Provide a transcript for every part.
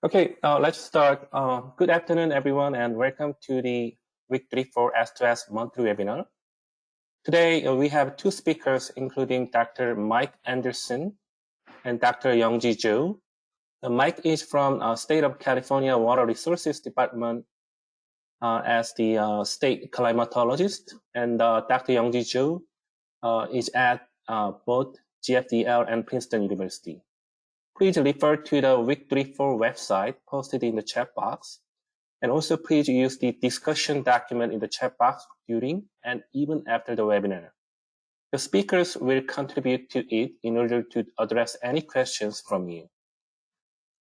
Okay, let's start. Good afternoon, everyone, and welcome to the Week 3 for S2S monthly webinar. Today, we have two speakers, including Dr. Mike Anderson and Dr. Youngji Jo. Mike is from State of California Water Resources Department as the state climatologist, and Dr. Youngji Jo is at both GFDL and Princeton University. Please refer to the Week 3-4 website posted in the chat box. And also please use the discussion document in the chat box during and even after the webinar. The speakers will contribute to it in order to address any questions from you.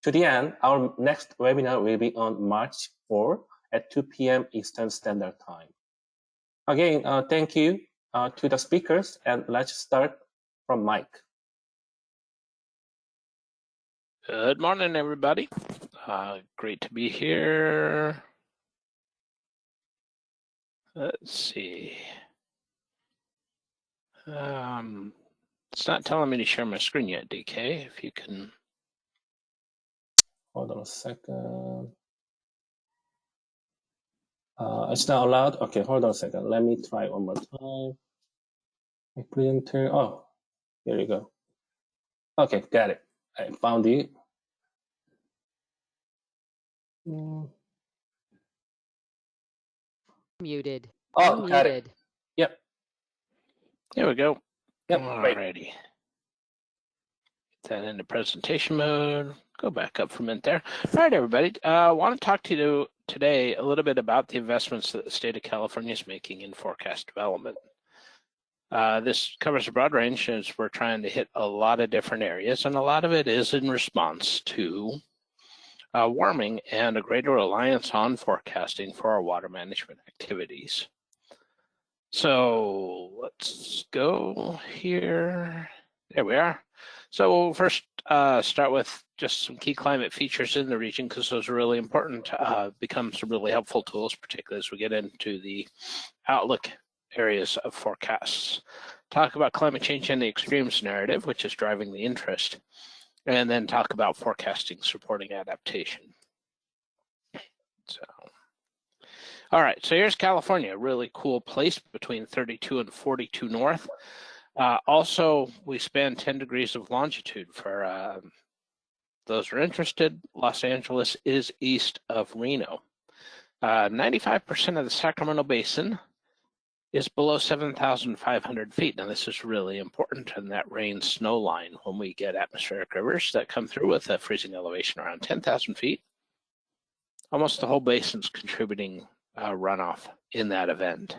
To the end, our next webinar will be on March 4 at 2 p.m. Eastern Standard Time. Again, thank you to the speakers, and let's start from Mike. Good morning, everybody. Great to be here. Let's see. It's not telling me to share my screen yet, DK. If you can. Hold on a second. It's not allowed. Okay, hold on a second. Let me try one more time. My printer. Oh, here you go. Okay, got it. I found it. Muted. Oh, got it. Yep. There we go. Yep. Alrighty. Get that into presentation mode. Go back up for a minute there. All right, everybody. I want to talk to you today a little bit about the investments that the state of California is making in forecast development. This covers a broad range as we're trying to hit a lot of different areas, and a lot of it is in response to warming and a greater reliance on forecasting for our water management activities. So let's go here. There we are. So we'll first start with just some key climate features in the region, because those are really important, become some really helpful tools, particularly as we get into the outlook areas of forecasts. Talk about climate change and the extremes narrative, which is driving the interest, and then talk about forecasting supporting adaptation. So, all right, so here's California, a really cool place between 32 and 42 north. Also, we span 10 degrees of longitude. For those who are interested, Los Angeles is east of Reno. 95% of the Sacramento Basin is below 7,500 feet. Now, this is really important in that rain-snow line when we get atmospheric rivers that come through with a freezing elevation around 10,000 feet. Almost the whole basin's contributing runoff in that event.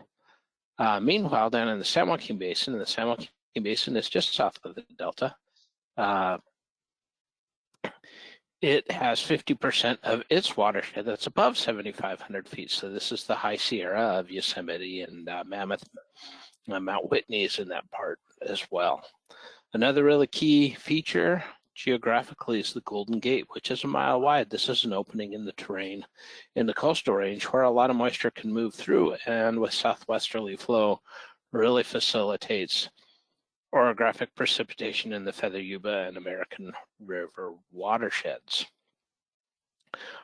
Meanwhile, down in the San Joaquin Basin, and the San Joaquin Basin is just south of the Delta, it has 50% of its watershed that's above 7,500 feet. So this is the high Sierra of Yosemite and Mammoth. Mount Whitney is in that part as well. Another really key feature geographically is the Golden Gate, which is a mile wide. This is an opening in the terrain in the coastal range where a lot of moisture can move through, and with southwesterly flow really facilitates orographic precipitation in the Feather Yuba and American River watersheds.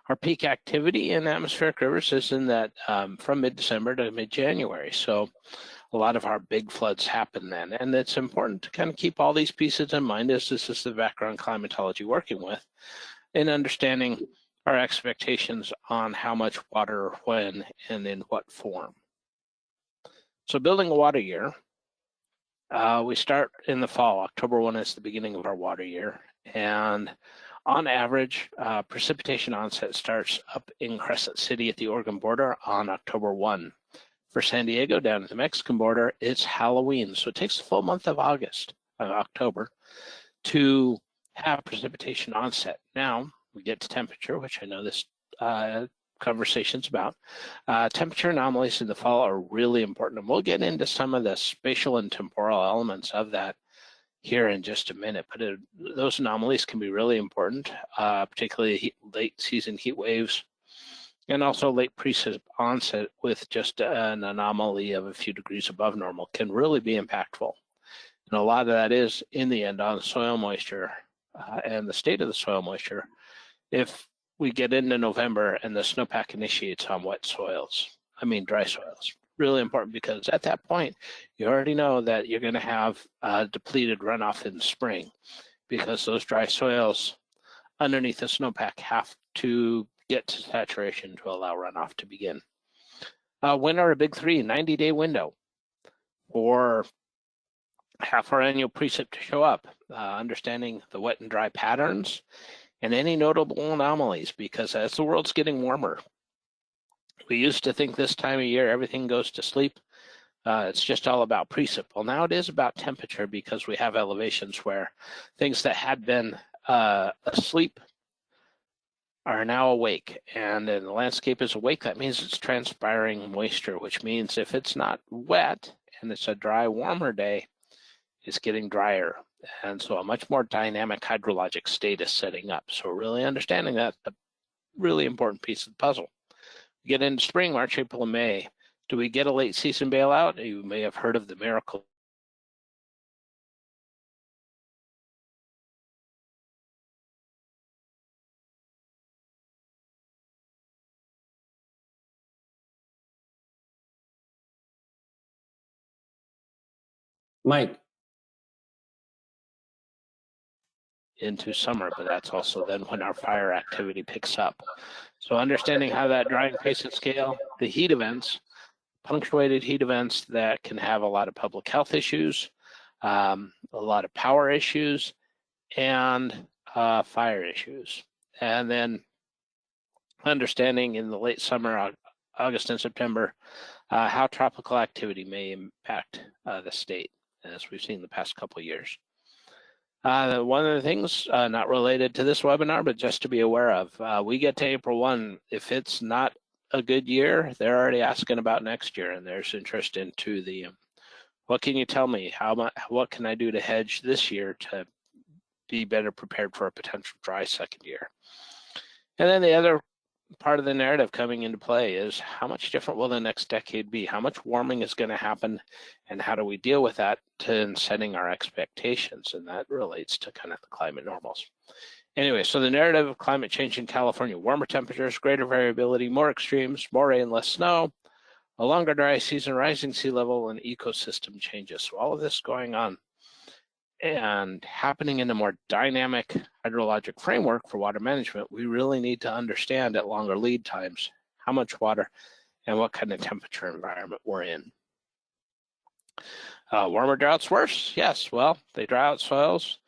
Our peak activity in atmospheric rivers is in that from mid-December to mid-January. So a lot of our big floods happen then. And it's important to kind of keep all these pieces in mind, as this is the background climatology working with, in understanding our expectations on how much water, when, and in what form. So building a water year, we start in the fall. October 1 is the beginning of our water year. And on average, precipitation onset starts up in Crescent City at the Oregon border on October 1. For San Diego down at the Mexican border, it's Halloween. So it takes the full month of October, to have precipitation onset. Now we get to temperature, which I know this conversation's about. Temperature anomalies in the fall are really important, and we'll get into some of the spatial and temporal elements of that here in just a minute. But those anomalies can be really important, particularly late season heat waves, and also late precip onset with just an anomaly of a few degrees above normal can really be impactful. And a lot of that is, in the end, on soil moisture and the state of the soil moisture. If we get into November and the snowpack initiates on dry soils. Really important because at that point, you already know that you're going to have depleted runoff in the spring because those dry soils underneath the snowpack have to get to saturation to allow runoff to begin. When are a big three? 90-day window for half our annual precip to show up, understanding the wet and dry patterns and any notable anomalies, because as the world's getting warmer, we used to think this time of year everything goes to sleep. It's just all about precip. Well, now it is about temperature because we have elevations where things that had been asleep are now awake, and then the landscape is awake. That means it's transpiring moisture, which means if it's not wet and it's a dry, warmer day, it's getting drier. And so a much more dynamic hydrologic state is setting up. So really understanding that, a really important piece of the puzzle. We get into spring, March, April, and May. Do we get a late season bailout? You may have heard of the miracle. Mike. Into summer, but that's also then when our fire activity picks up. So understanding how that drying pace at scale, the heat events, punctuated heat events that can have a lot of public health issues, a lot of power issues, and fire issues. And then understanding in the late summer, August and September, how tropical activity may impact the state, as we've seen the past couple of years. One of the things not related to this webinar, but just to be aware of, we get to April 1. If it's not a good year, they're already asking about next year, and there's interest into the, what can you tell me? What can I do to hedge this year to be better prepared for a potential dry second year? And then the other part of the narrative coming into play is how much different will the next decade be? How much warming is going to happen, and how do we deal with that in setting our expectations? And that relates to kind of the climate normals. Anyway, so the narrative of climate change in California: warmer temperatures, greater variability, more extremes, more rain, less snow, a longer dry season, rising sea level, and ecosystem changes. So all of this going on and happening in a more dynamic hydrologic framework for water management, we really need to understand at longer lead times how much water and what kind of temperature environment we're in. Warmer droughts worse? Yes, well, they dry out soils,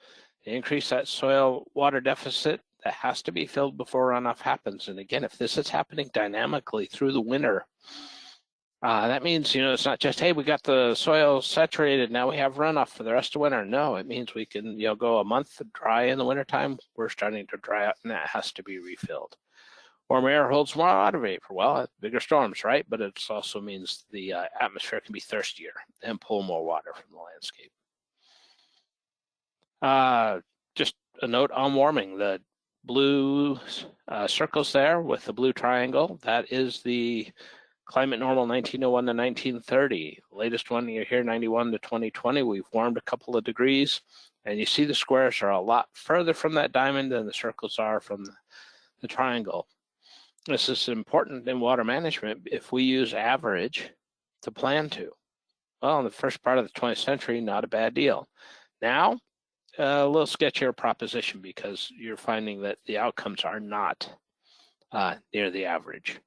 they increase that soil water deficit that has to be filled before runoff happens. And again, if this is happening dynamically through the winter, that means, it's not just, hey, we got the soil saturated, now we have runoff for the rest of winter. No, it means we can, go a month dry in the wintertime. We're starting to dry out, and that has to be refilled. Warm air holds more water vapor. Well, bigger storms, right? But it also means the atmosphere can be thirstier and pull more water from the landscape. Just a note on warming: the blue circles there with the blue triangle, that is the climate normal 1901 to 1930. Latest one you hear, 91 to 2020. We've warmed a couple of degrees, and you see the squares are a lot further from that diamond than the circles are from the triangle. This is important in water management if we use average to plan to. Well, in the first part of the 20th century, not a bad deal. Now, a little sketchier proposition because you're finding that the outcomes are not near the average.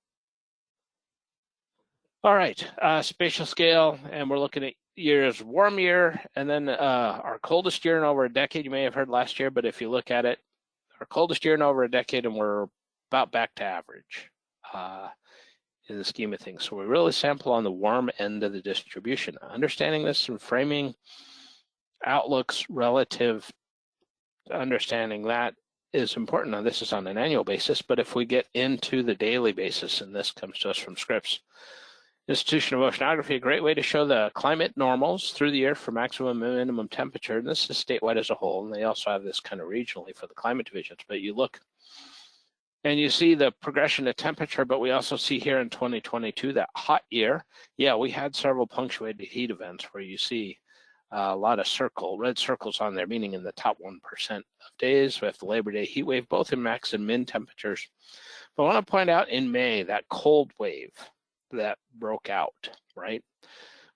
All right, spatial scale, and we're looking at years, warm year, and then our coldest year in over a decade. You may have heard last year, but if you look at it, our coldest year in over a decade, and we're about back to average in the scheme of things. So we really sample on the warm end of the distribution. Understanding this and framing outlooks relative to understanding that is important. Now, this is on an annual basis, but if we get into the daily basis, and this comes to us from Scripps Institution of Oceanography, a great way to show the climate normals through the year for maximum and minimum temperature. And this is statewide as a whole, and they also have this kind of regionally for the climate divisions. But you look and you see the progression of temperature, but we also see here in 2022, that hot year, yeah, we had several punctuated heat events where you see A lot of red circles on there, meaning in the top 1% of days. We have the Labor Day heat wave, both in max and min temperatures. But I want to point out in May, that cold wave that broke out, right?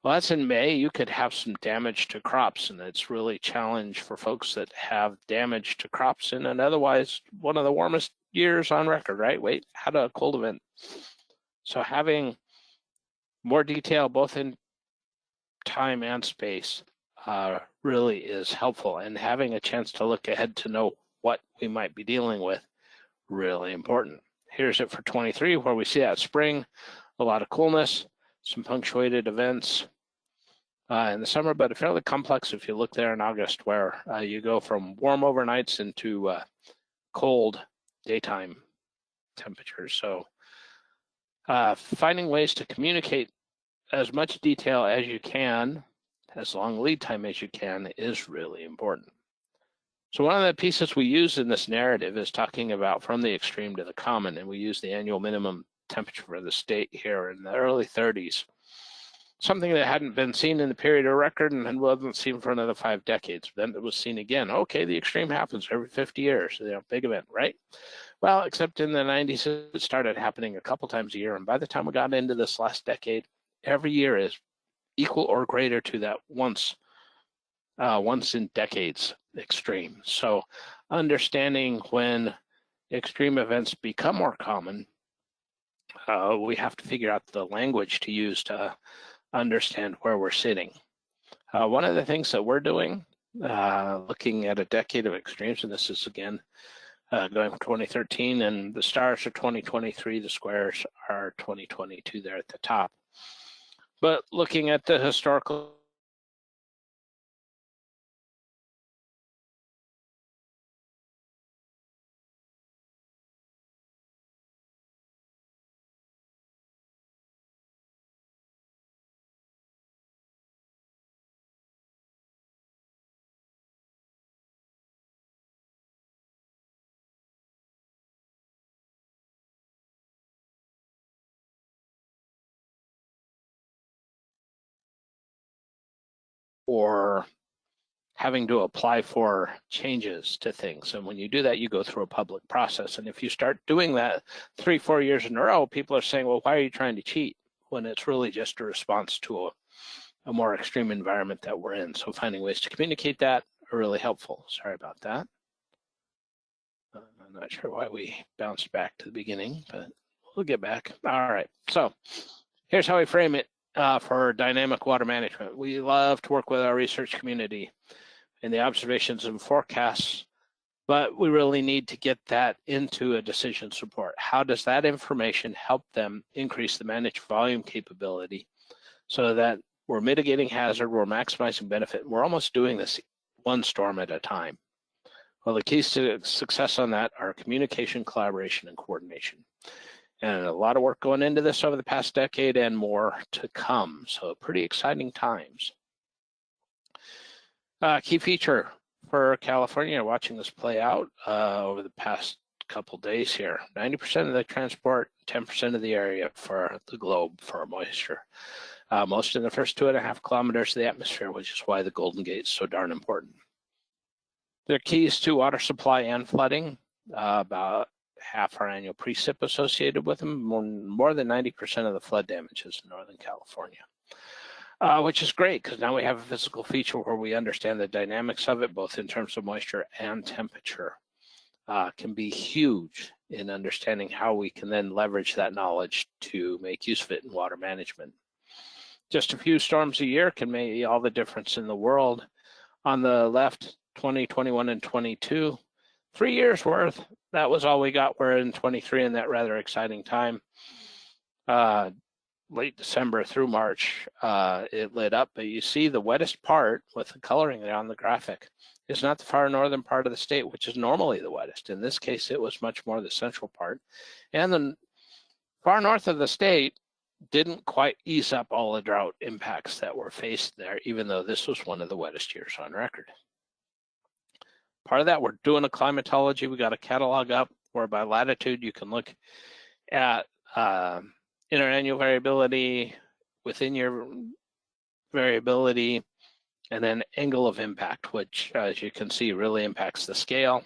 Well, that's in May. You could have some damage to crops, and it's really a challenge for folks that have damage to crops in an otherwise one of the warmest years on record, right? Wait, had a cold event. So having more detail, both in time and space, really is helpful, and having a chance to look ahead to know what we might be dealing with, really important. Here's it for 23, where we see that spring, a lot of coolness, some punctuated events in the summer, but fairly complex if you look there in August, where you go from warm overnights into cold daytime temperatures. So finding ways to communicate as much detail as you can, as long lead time as you can, is really important. So one of the pieces we use in this narrative is talking about from the extreme to the common, and we use the annual minimum temperature for the state here in the early 30s, something that hadn't been seen in the period of record and wasn't seen for another 5 decades. Then it was seen again. Okay, the extreme happens every 50 years, big event, right? Well, except in the 90s, it started happening a couple times a year, and by the time we got into this last decade, every year is equal or greater to that once in decades extreme. So understanding when extreme events become more common, we have to figure out the language to use to understand where we're sitting. One of the things that we're doing, looking at a decade of extremes, and this is again going from 2013, and the stars are 2023, the squares are 2022 there at the top. But looking at the historical or having to apply for changes to things. And when you do that, you go through a public process. And if you start doing that 3-4 years in a row, people are saying, well, why are you trying to cheat? When it's really just a response to a more extreme environment that we're in. So finding ways to communicate that are really helpful. Sorry about that. I'm not sure why we bounced back to the beginning, but we'll get back. All right, so here's how we frame it for dynamic water management. We love to work with our research community in the observations and forecasts, but we really need to get that into a decision support. How does that information help them increase the managed volume capability so that we're mitigating hazard, we're maximizing benefit, and we're almost doing this one storm at a time? Well, the keys to success on that are communication, collaboration, and coordination. And a lot of work going into this over the past decade and more to come. So pretty exciting times. Key feature for California, watching this play out over the past couple days here. 90% of the transport, 10% of the area for the globe for moisture. Most in the first 2.5 kilometers of the atmosphere, which is why the Golden Gate is so darn important. There are keys to water supply and flooding. About half our annual precip associated with them. More than 90% of the flood damage is in Northern California, which is great because now we have a physical feature where we understand the dynamics of it, both in terms of moisture and temperature. Can be huge in understanding how we can then leverage that knowledge to make use of it in water management. Just a few storms a year can make all the difference in the world. On the left, 20, 21, and 22, 3 years worth. That was all we got. We're in 23 in that rather exciting time. Late December through March, it lit up, but you see the wettest part with the coloring there on the graphic is not the far northern part of the state, which is normally the wettest. In this case, it was much more the central part. And the far north of the state didn't quite ease up all the drought impacts that were faced there, even though this was one of the wettest years on record. Part of that, we're doing a climatology. We got a catalog up where by latitude you can look at interannual variability, within your variability, And then angle of impact, which, as you can see, really impacts the scale.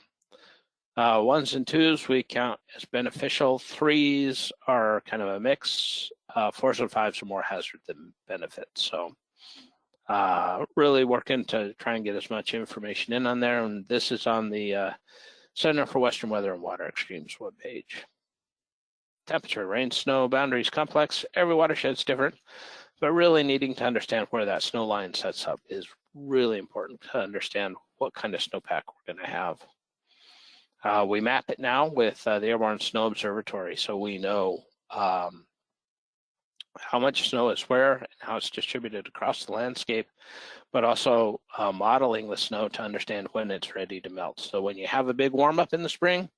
Ones and twos we count as beneficial. Threes are kind of a mix. Fours and fives are more hazard than benefit. So really working to try and get as much information in on there. And this is on the Center for Western Weather and Water Extremes webpage. Temperature, rain, snow, boundaries, complex. Every watershed's different, but really needing to understand where that snow line sets up is really important to understand what kind of snowpack we're going to have. We map it now with the Airborne Snow Observatory, so we know how much snow is where and how it's distributed across the landscape, but also modeling the snow to understand when it's ready to melt. So when you have a big warm up in the spring,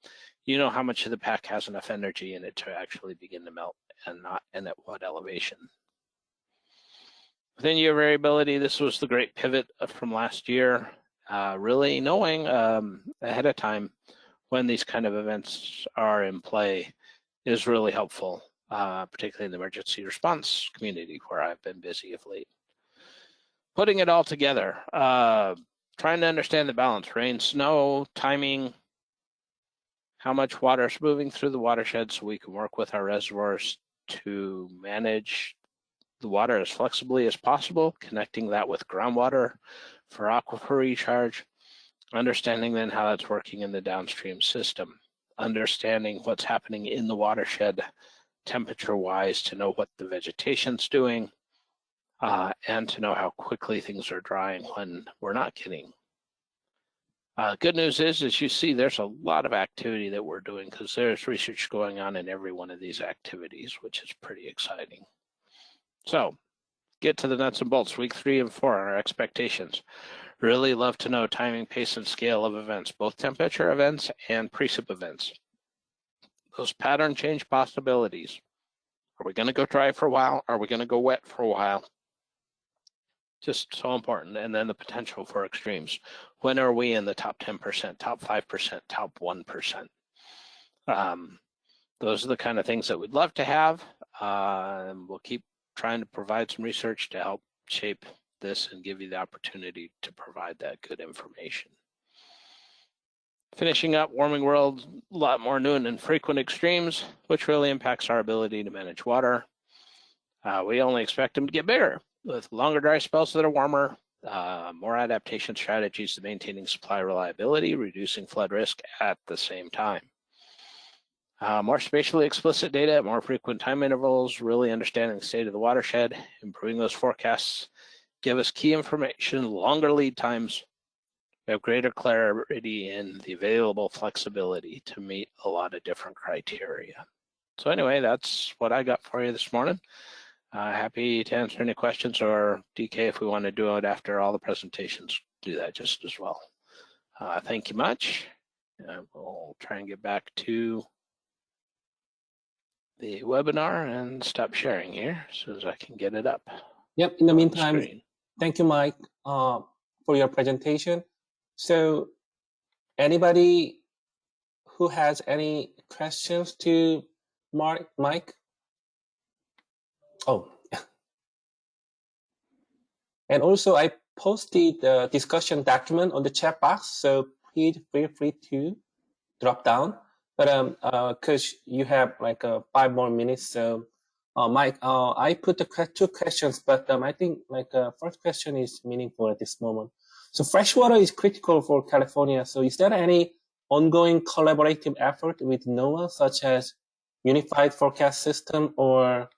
you know how much of the pack has enough energy in it to actually begin to melt and at what elevation. Within year variability, this was the great pivot from last year, really knowing ahead of time when these kind of events are in play is really helpful, particularly in the emergency response community where I've been busy of late. Putting it all together, trying to understand the balance, rain, snow, timing, how much water is moving through the watershed so we can work with our reservoirs to manage the water as flexibly as possible, connecting that with groundwater for aquifer recharge, understanding then how that's working in the downstream system, understanding what's happening in the watershed temperature-wise to know what the vegetation's doing, and to know how quickly things are drying when we're not getting. Good news is, as you see, there's a lot of activity that we're doing because there's research going on in every one of these activities, which is pretty exciting. So get to the nuts and bolts, week 3 and 4, our expectations. Really love to know timing, pace, and scale of events, both temperature events and precip events. Those pattern change possibilities. Are we going to go dry for a while? Are we going to go wet for a while? Just so important. And then the potential for extremes. When are we in the top 10%, top 5%, top 1%? Those are the kind of things that we'd love to have. And we'll keep trying to provide some research to help shape this and give you the opportunity to provide that good information. Finishing up, warming world, a lot more new and infrequent extremes, which really impacts our ability to manage water. We only expect them to get bigger with longer dry spells that are warmer, more adaptation strategies to maintaining supply reliability, reducing flood risk at the same time. More spatially explicit data at more frequent time intervals, really understanding the state of the watershed, improving those forecasts, give us key information, longer lead times. We have greater clarity in the available flexibility to meet a lot of different criteria. So anyway, that's what I got for you this morning. Happy to answer any questions, or DK, if we want to do it after all the presentations, do that just as well. Thank you much. We'll try and get back to the webinar and stop sharing here as soon as I can get it up. Yep, in the meantime, thank you, Mike, for your presentation. So anybody who has any questions to Mike? Oh, and also I posted the discussion document on the chat box, so please feel free to drop down. But because you have like 5 more minutes, so Mike, I put the 2 questions, but I think like first question is meaningful at this moment. So freshwater is critical for California. So is there any ongoing collaborative effort with NOAA, such as Unified Forecast System or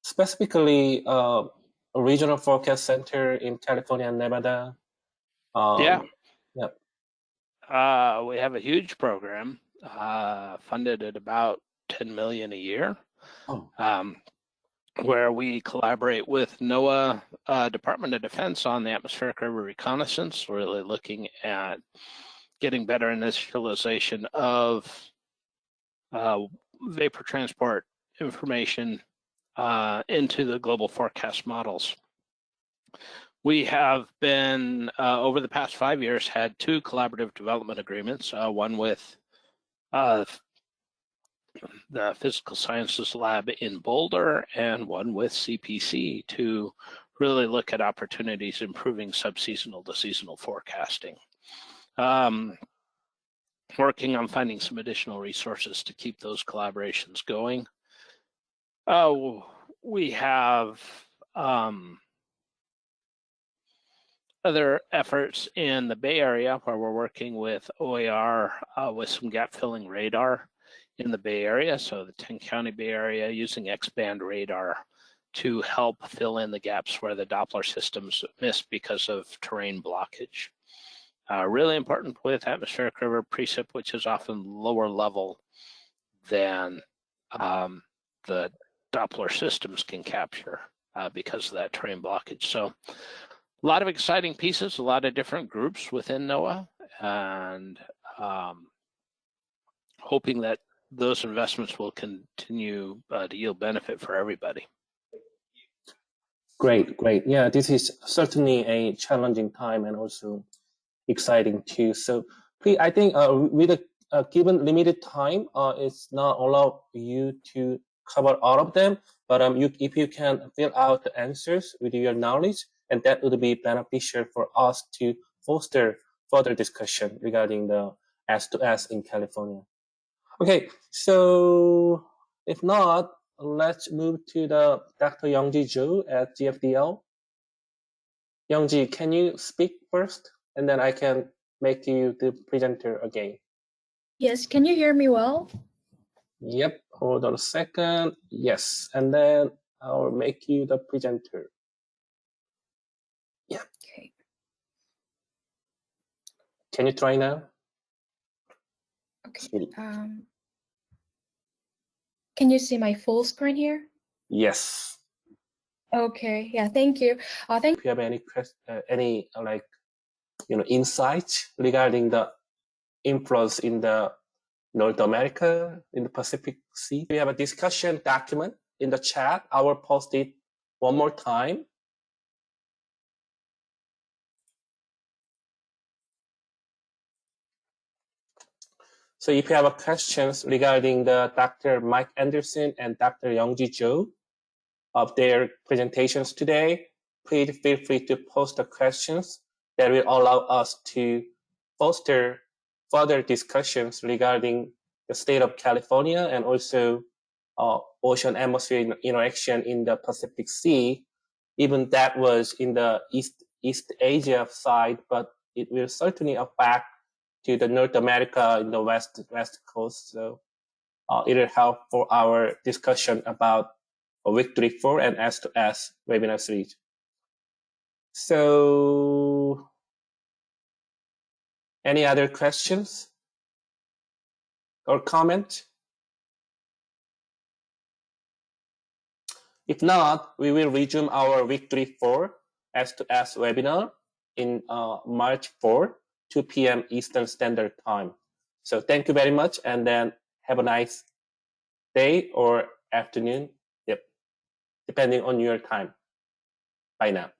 specifically a regional forecast center in California and Nevada? Yeah. Yep. We have a huge program funded at about $10 million a year. Oh. Where we collaborate with NOAA Department of Defense on the atmospheric river reconnaissance, really looking at getting better initialization of vapor transport information into the global forecast models. We have been, over the past 5 years, had 2 collaborative development agreements, one with the Physical Sciences Lab in Boulder and one with CPC to really look at opportunities improving subseasonal to seasonal forecasting. Working on finding some additional resources to keep those collaborations going. We have other efforts in the Bay Area where we're working with OAR with some gap filling radar in the Bay Area. So the 10-county Bay Area using X-band radar to help fill in the gaps where the Doppler systems miss because of terrain blockage. Really important with atmospheric river precip, which is often lower level than the Doppler systems can capture because of that terrain blockage. So a lot of exciting pieces, a lot of different groups within NOAA, and hoping that those investments will continue to yield benefit for everybody. Great, great. Yeah, this is certainly a challenging time and also exciting too. So please, I think with a given limited time, it's not allow you to cover all of them, but if you can fill out the answers with your knowledge, and that would be beneficial for us to foster further discussion regarding the S2S in California. Okay, so if not, let's move to the Dr. Youngji Jo at GFDL. Youngji, can you speak first? And then I can make you the presenter again. Yes, can you hear me well? Yep, hold on a second. Yes, and then I'll make you the presenter. Yeah. Okay. Can you try now? Okay. Can you see my full screen here? Yes. Okay. Yeah. Thank you. If you have any insights regarding the influence in the North America, in the Pacific Sea, we have a discussion document in the chat. I will post it one more time. So if you have questions regarding the Dr. Mike Anderson and Dr. Youngji Jo of their presentations today, please feel free to post the questions that will allow us to foster further discussions regarding the state of California and also ocean atmosphere interaction in the Pacific Sea. Even that was in the East Asia side, but it will certainly affect to the North America in the west coast. So it'll help for our discussion about Victory 4 and S2S webinar series. So any other questions or comment? If not, we will resume our Victory 4 S2S webinar in March 4, 2 p.m. Eastern Standard Time. So thank you very much, and then have a nice day or afternoon, depending on your time. Bye now.